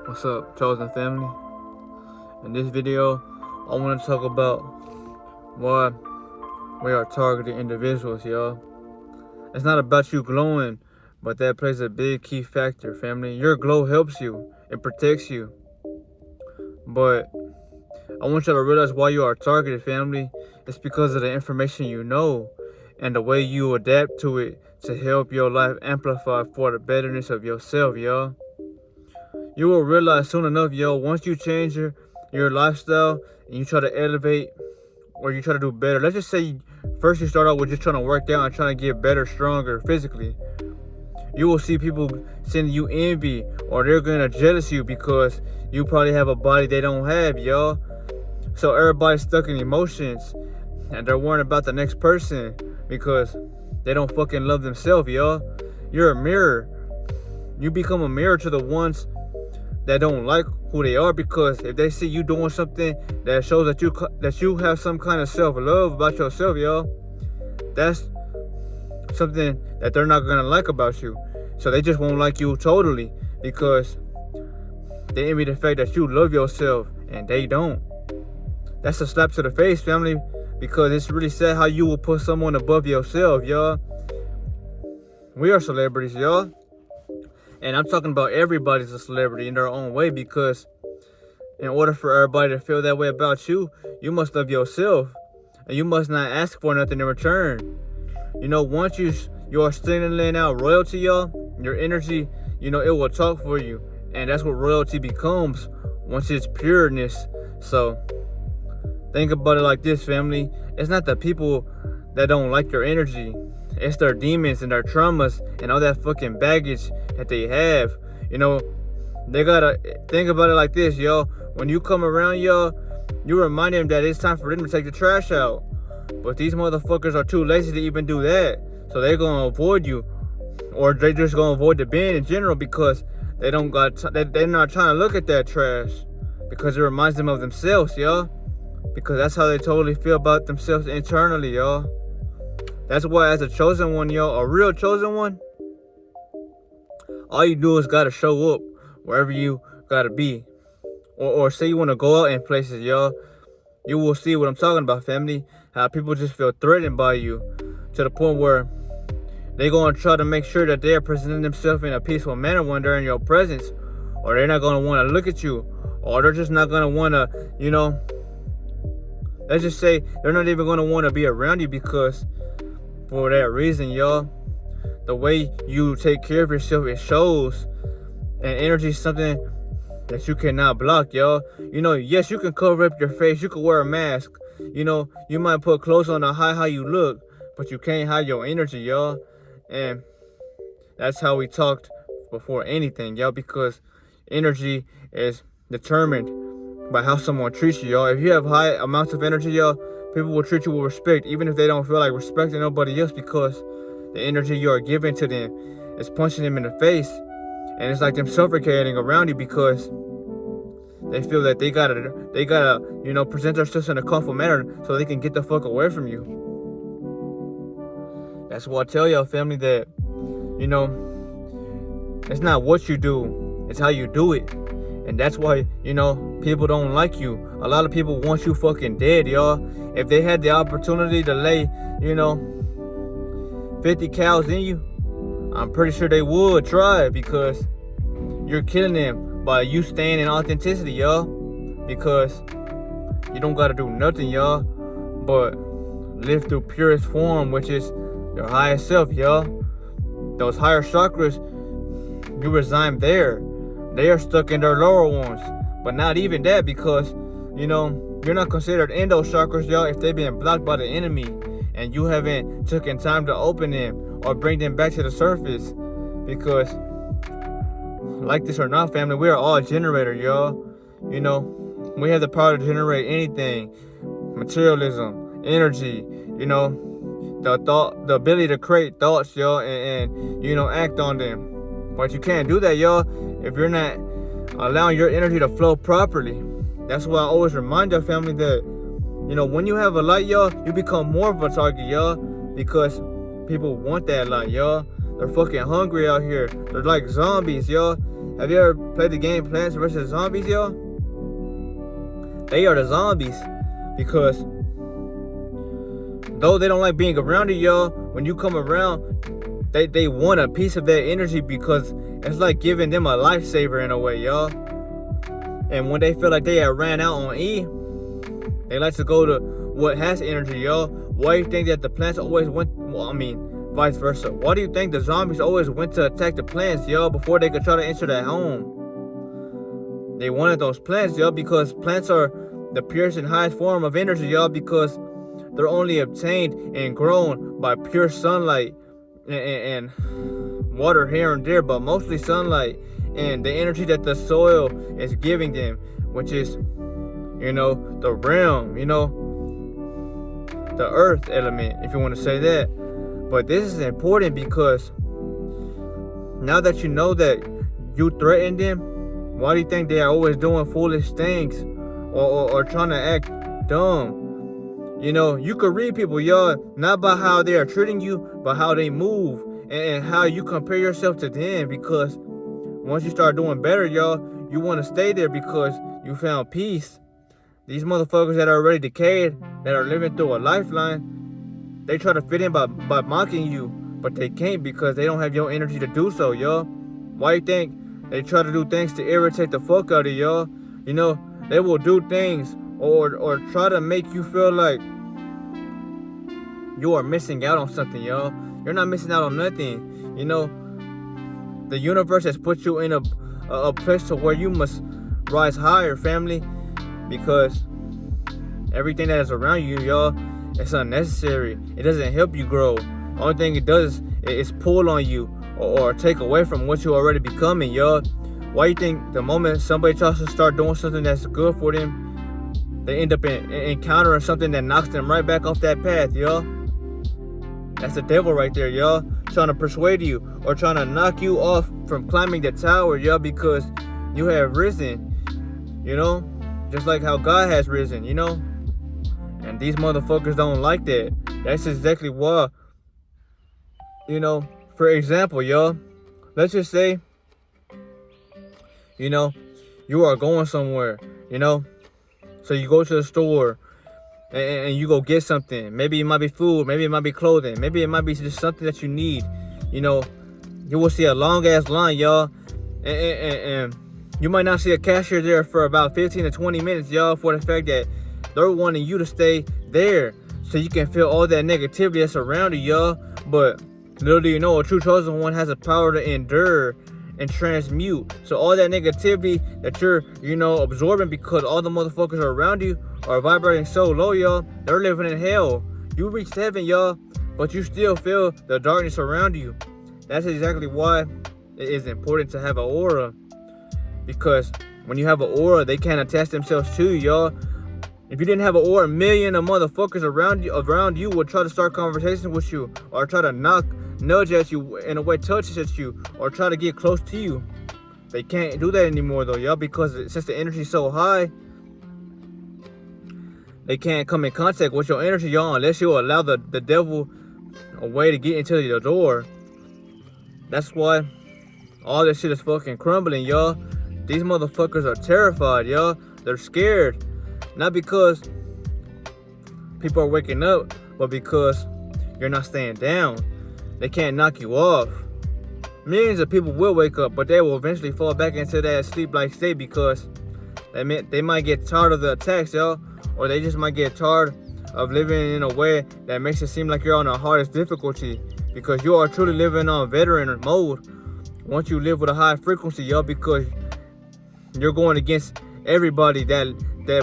What's up, chosen family? In this video, I want to talk about why we are targeted individuals, y'all. It's not about you glowing, but that plays a big key factor, family. Your glow helps you, it protects you. But I want y'all to realize why you are targeted, family. It's because of the information you know and the way you adapt to it to help your life amplify for the betterness of yourself, y'all. You will realize soon enough, yo, once you change your lifestyle and you try to elevate or you try to do better. Let's just say first you start out with just trying to work out and trying to get better, stronger physically. You will see people sending you envy or they're going to jealous you because you probably have a body they don't have, y'all. So everybody's stuck in emotions and they're worrying about the next person because they don't fucking love themselves, y'all. You're a mirror. You become a mirror to the ones that don't like who they are, because if they see you doing something that shows that you have some kind of self-love about yourself, y'all, that's something that they're not gonna like about you. So they just won't like you totally because they envy the fact that you love yourself and they don't. That's a slap to the face, family, because it's really sad how you will put someone above yourself, y'all. We are celebrities, y'all. And I'm talking about everybody's a celebrity in their own way, because in order for everybody to feel that way about you, you must love yourself. And you must not ask for nothing in return. You know, once you are laying out royalty, y'all, your energy, you know, it will talk for you. And that's what royalty becomes once it's pureness. So think about it like this, family. It's not the people that don't like your energy. It's their demons and their traumas and all that fucking baggage that they have. You know, they gotta think about it like this, yo. When you come around, yo, you remind them that it's time for them to take the trash out. But these motherfuckers are too lazy to even do that. So they're gonna avoid you. Or they just gonna avoid the bin in general because they don't got they're not trying to look at that trash. Because it reminds them of themselves, yo. Because that's how they totally feel about themselves internally, y'all. That's why as a chosen one, yo, a real chosen one, all you do is gotta show up wherever you gotta be. Or say you wanna go out in places, yo. You will see what I'm talking about, family. How people just feel threatened by you to the point where they gonna try to make sure that they're presenting themselves in a peaceful manner when they're in your presence. Or they're not gonna wanna look at you. Or they're just not gonna wanna, you know, let's just say they're not even gonna wanna be around you because for that reason, y'all. The way you take care of yourself, it shows. And energy is something that you cannot block, y'all. You know, yes, you can cover up your face. You can wear a mask. You know, you might put clothes on to hide how you look, but you can't hide your energy, y'all. And that's how we talked before anything, y'all, because energy is determined by how someone treats you, y'all. If you have high amounts of energy, y'all, people will treat you with respect, even if they don't feel like respecting nobody else, because the energy you are giving to them is punching them in the face. And it's like them suffocating around you because they feel that they gotta, you know, present themselves in a comfortable manner so they can get the fuck away from you. That's why I tell y'all, family, that, you know, it's not what you do, it's how you do it. And that's why, you know, people don't like you. A lot of people want you fucking dead, y'all. If they had the opportunity to lay, you know, 50 cows in you, I'm pretty sure they would try it, because you're killing them by you staying in authenticity, y'all. Because you don't gotta do nothing, y'all, but live through purest form, which is your highest self, y'all. Those higher chakras, you reside there. They are stuck in their lower ones. But not even that, because, you know, you're not considered in those chakras, y'all, if they've been blocked by the enemy and you haven't taken time to open them or bring them back to the surface. Because, like this or not, family, we are all a generator, y'all. You know, we have the power to generate anything. Materialism, energy, you know, the ability to create thoughts, y'all, and you know, act on them. But you can't do that, y'all, if you're not allowing your energy to flow properly. That's why I always remind your family that, you know, when you have a light, y'all, you become more of a target, y'all, because people want that light, y'all. They're fucking hungry out here. They're like zombies, y'all. Have you ever played the game Plants vs. Zombies, y'all? They are the zombies. Because though they don't like being around you, y'all, when you come around, they want a piece of that energy because it's like giving them a lifesaver in a way, y'all. And when they feel like they have ran out on E, they like to go to what has energy, y'all. Why do you think that the plants always went, well, I mean, vice versa? Why do you think the zombies always went to attack the plants, y'all, before they could try to enter that home? They wanted those plants, y'all, because plants are the purest and highest form of energy, y'all, because they're only obtained and grown by pure sunlight and water here and there, but mostly sunlight and the energy that the soil is giving them, which is, you know, the realm, you know, the earth element, if you want to say that. But this is important because now that you know that you threaten them, why do you think they are always doing foolish things or trying to act dumb? You know, you could read people, y'all, not by how they are treating you, but how they move and how you compare yourself to them. Because once you start doing better, y'all, you want to stay there because you found peace. These motherfuckers that are already decayed, that are living through a lifeline, they try to fit in by mocking you, but they can't because they don't have your energy to do so, y'all. Why you think they try to do things to irritate the fuck out of y'all? You know, they will do things or try to make you feel like you are missing out on something, y'all. You're not missing out on nothing. You know, the universe has put you in a place to where you must rise higher, family, because everything that is around you, y'all, it's unnecessary. It doesn't help you grow. Only thing it does is pull on you or take away from what you're already becoming, y'all. Why you think the moment somebody tries to start doing something that's good for them, they end up encountering something that knocks them right back off that path, y'all? That's the devil right there, y'all, trying to persuade you or trying to knock you off from climbing the tower, y'all, because you have risen, you know, just like how God has risen, you know. And these motherfuckers don't like that. That's exactly why, you know, for example, y'all, let's just say, you know, you are going somewhere, you know, so you go to the store and you go get something. Maybe it might be food, maybe it might be clothing, maybe it might be just something that you need. You know, you will see a long ass line, y'all, and you might not see a cashier there for about 15 to 20 minutes, y'all, for the fact that they're wanting you to stay there so you can feel all that negativity that's around you, y'all. But little do you know, a true chosen one has the power to endure and transmute. So all that negativity that you're, you know, absorbing because all the motherfuckers around you are vibrating so low, y'all, they're living in hell. You reached heaven, y'all, but you still feel the darkness around you. That's exactly why it is important to have an aura. Because when you have an aura, they can't attach themselves to you, y'all. If you didn't have an aura, a million of motherfuckers around you would try to start conversations with you or try to nudge at you, in a way touches at you, or try to get close to you. They can't do that anymore though, y'all, because since the energy is so high, they can't come in contact with your energy, y'all, unless you allow the devil a way to get into your door. That's why all this shit is fucking crumbling, y'all. These motherfuckers are terrified, y'all. They're scared. Not because people are waking up, but because you're not staying down. They can't knock you off. Millions of people will wake up, but they will eventually fall back into that sleep-like state because they might get tired of the attacks, y'all, or they just might get tired of living in a way that makes it seem like you're on the hardest difficulty, because you are truly living on veteran mode once you live with a high frequency, y'all, because you're going against everybody that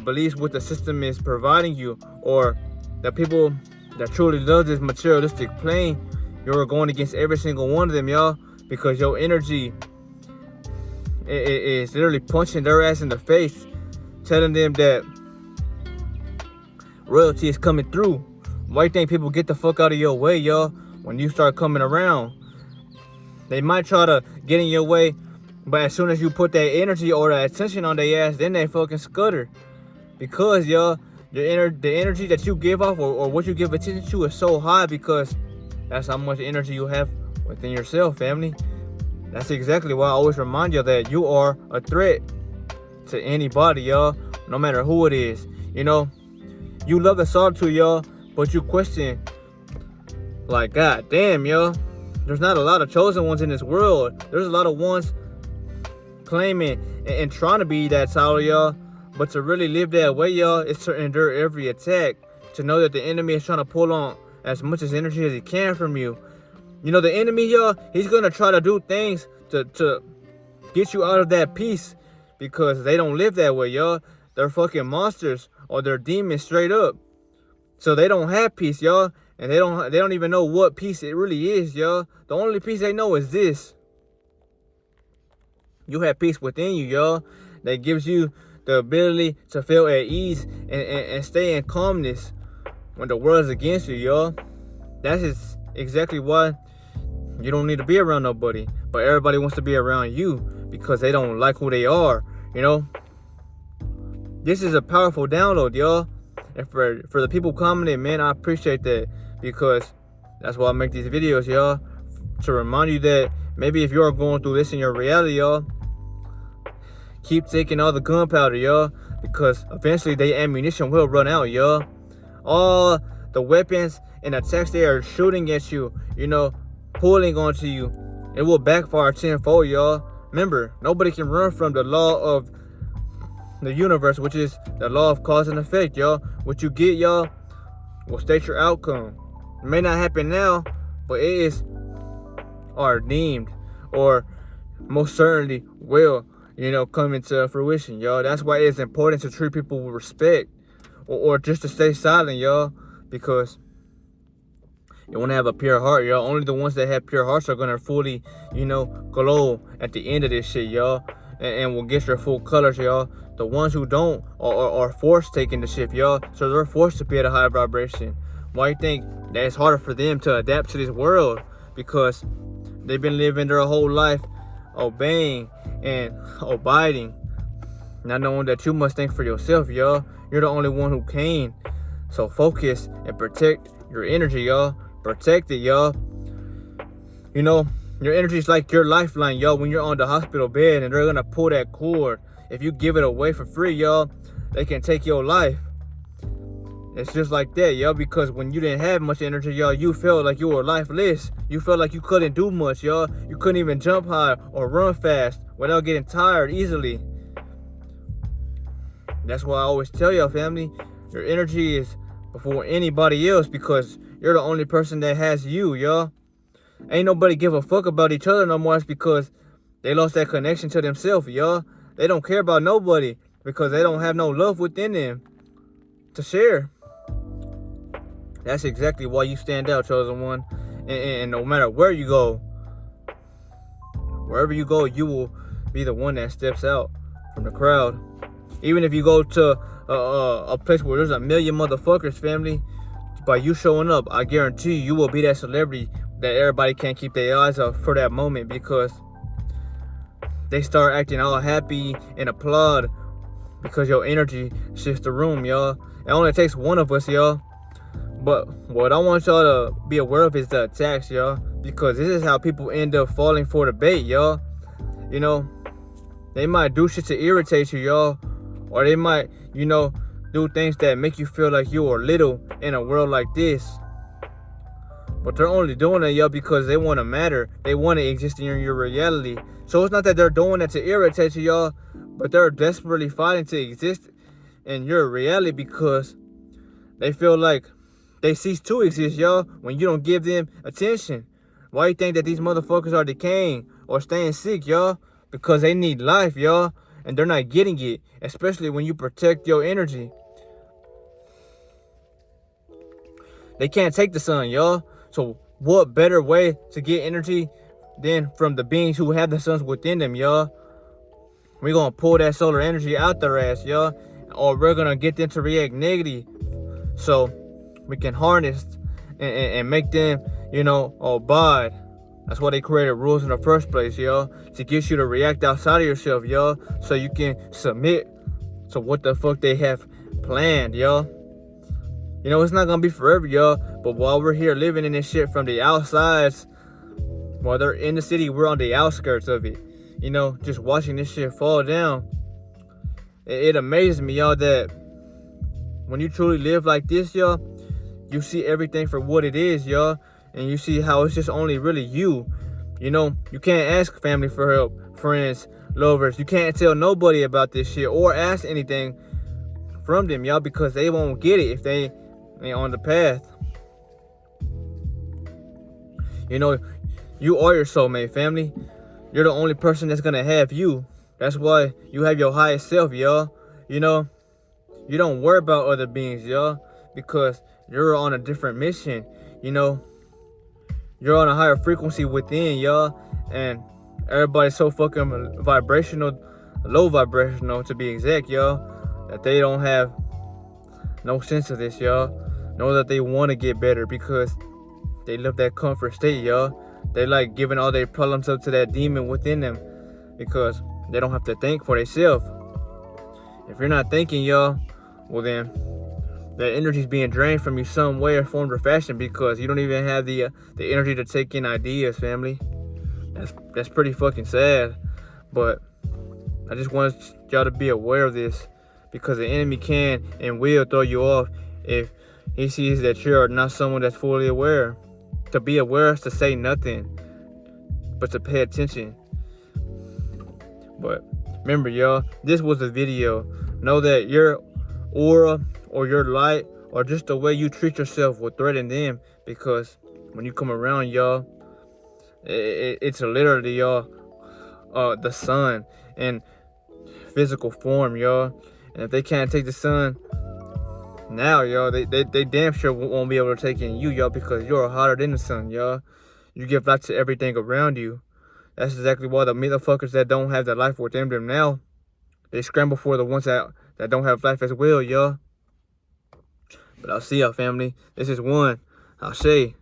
believes what the system is providing you, or the people that truly love this materialistic plane. You're going against every single one of them, y'all, because your energy is literally punching their ass in the face, telling them that royalty is coming through. Why do you think people get the fuck out of your way, y'all, when you start coming around? They might try to get in your way, but as soon as you put that energy or that attention on their ass, then they fucking scutter. Because, y'all, the energy that you give off or what you give attention to is so high, because that's how much energy you have within yourself, family. That's exactly why I always remind you that you are a threat to anybody, y'all. No matter who it is. You know, you love the solitude, y'all, but you question, like, God damn, yo. There's not a lot of chosen ones in this world. There's a lot of ones claiming and trying to be that solid, y'all. But to really live that way, y'all, is to endure every attack. To know that the enemy is trying to pull on as much as energy as he can from you. You know, the enemy, y'all, he's going to try to do things to get you out of that peace. Because they don't live that way, y'all. They're fucking monsters. Or they're demons straight up. So they don't have peace, y'all. And they don't even know what peace it really is, y'all. The only peace they know is this. You have peace within you, y'all. That gives you the ability to feel at ease and stay in calmness when the world is against you, y'all. That is exactly why you don't need to be around nobody. But everybody wants to be around you because they don't like who they are, you know. This is a powerful download, y'all. And for the people commenting, man, I appreciate that. Because that's why I make these videos, y'all. To remind you that maybe if you're going through this in your reality, y'all, keep taking all the gunpowder, y'all. Because eventually the ammunition will run out, y'all. All the weapons and attacks they are shooting at you, you know, pulling onto you, it will backfire tenfold, y'all. Remember, nobody can run from the law of the universe, which is the law of cause and effect, y'all. What you get, y'all, will state your outcome. It may not happen now, but it is ordained, or most certainly will, you know, come into fruition, y'all. That's why it's important to treat people with respect, or just to stay silent, y'all, because you want to have a pure heart, y'all. Only the ones that have pure hearts are gonna fully, you know, glow at the end of this shit, y'all, and will get your full colors, y'all. The ones who don't are forced taking the shift, y'all. So they're forced to be at a high vibration. Why you think that it's harder for them to adapt to this world? Because they've been living their whole life obeying and abiding, not knowing that you must think for yourself, y'all. You're the only one who can. So focus and protect your energy, y'all. Protect it, y'all. You know, your energy is like your lifeline, y'all. When you're on the hospital bed and they're gonna pull that cord, if you give it away for free, y'all, they can take your life. It's just like that, y'all, because when you didn't have much energy, y'all, you felt like you were lifeless. You felt like you couldn't do much, y'all. You couldn't even jump high or run fast without getting tired easily. That's why I always tell y'all, family, your energy is before anybody else, because you're the only person that has you, y'all. Ain't nobody give a fuck about each other no more. It's because they lost that connection to themselves, y'all. They don't care about nobody because they don't have no love within them to share. That's exactly why you stand out, chosen one. And no matter where you go, wherever you go, you will be the one that steps out from the crowd. Even if you go to a place where there's a million motherfuckers, family, by you showing up, I guarantee you will be that celebrity that everybody can't keep their eyes off for that moment, because they start acting all happy and applaud because your energy shifts the room, y'all. It only takes one of us, y'all. But what I want y'all to be aware of is the attacks, y'all, because this is how people end up falling for the bait, y'all. You know, they might do shit to irritate you, y'all, or they might, you know, do things that make you feel like you are little in a world like this. But they're only doing it, y'all, because they want to matter. They want to exist in your reality. So it's not that they're doing it to irritate you, y'all, but they're desperately fighting to exist in your reality because they feel like they cease to exist, y'all, when you don't give them attention. Why you think that these motherfuckers are decaying or staying sick, y'all? Because they need life, y'all, and they're not getting it, especially when you protect your energy. They can't take the sun, y'all. So what better way to get energy than from the beings who have the suns within them, y'all? We're going to pull that solar energy out their ass, y'all, or we're going to get them to react negative. So we can harness and make them, you know, abide. That's why they created rules in the first place, y'all, to get you to react outside of yourself, y'all, so you can submit to what the fuck they have planned, y'all. You know, it's not gonna be forever, y'all, but while we're here living in this shit from the outsides While they're in the city, we're on the outskirts of it. You know, just watching this shit fall down. It amazes me, y'all, that when you truly live like this, y'all, you see everything for what it is, y'all. And you see how it's just only really you. You know, you can't ask family for help, friends, lovers. You can't tell nobody about this shit or ask anything from them, y'all, because they won't get it if they ain't on the path. You know, you are your soulmate, family. You're the only person that's gonna have you. That's why you have your highest self, y'all. You know, you don't worry about other beings, y'all, because you're on a different mission. You know, you're on a higher frequency within, y'all, and everybody's so fucking vibrational, low vibrational to be exact, y'all, that they don't have no sense of this, y'all. Know that they want to get better because they live that comfort state, y'all. They like giving all their problems up to that demon within them because they don't have to think for themselves. If you're not thinking, y'all, well then that energy's being drained from you some way or form or fashion because you don't even have the energy to take in ideas, family. That's pretty fucking sad. But I just want y'all to be aware of this because the enemy can and will throw you off if he sees that you're not someone that's fully aware. To be aware is to say nothing, but to pay attention. But remember, y'all, this was a video. Know that your aura or your light or just the way you treat yourself will threaten them because when you come around, y'all, it's literally, y'all, the sun in physical form, y'all. And if they can't take the sun now, y'all, they damn sure won't be able to take in you, y'all, because you're hotter than the sun, y'all. You give light to everything around you. That's exactly why the motherfuckers that don't have the life within them now, they scramble for the ones that don't have life as well, y'all. But I'll see y'all, family. This is one. I'll say.